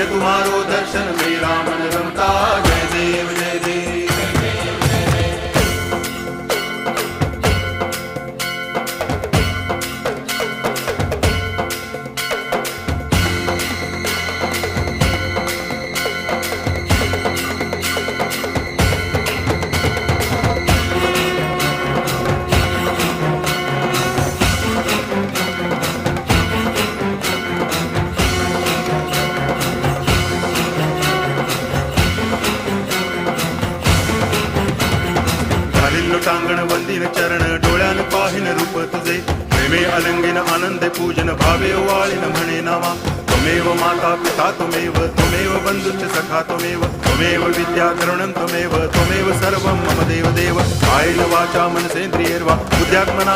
तुम्हारो दर्शन मेरा मन रमता। जय देव जय देव। टांगण वंदिन चरण डोळ्यान पाहिन रूप तुझे। प्रेमे अलंगिन आनंदे पूजन भावे वाळीन म्हणे नामा। त्वमेव माता पिता त्वमेव बंधुश्च सखा त्वमेव विद्या द्रविणं त्वमेव सर्वं मम देव देव। कायेन वाचा मनसेन्द्रियैर्वा बुद्ध्यात्मना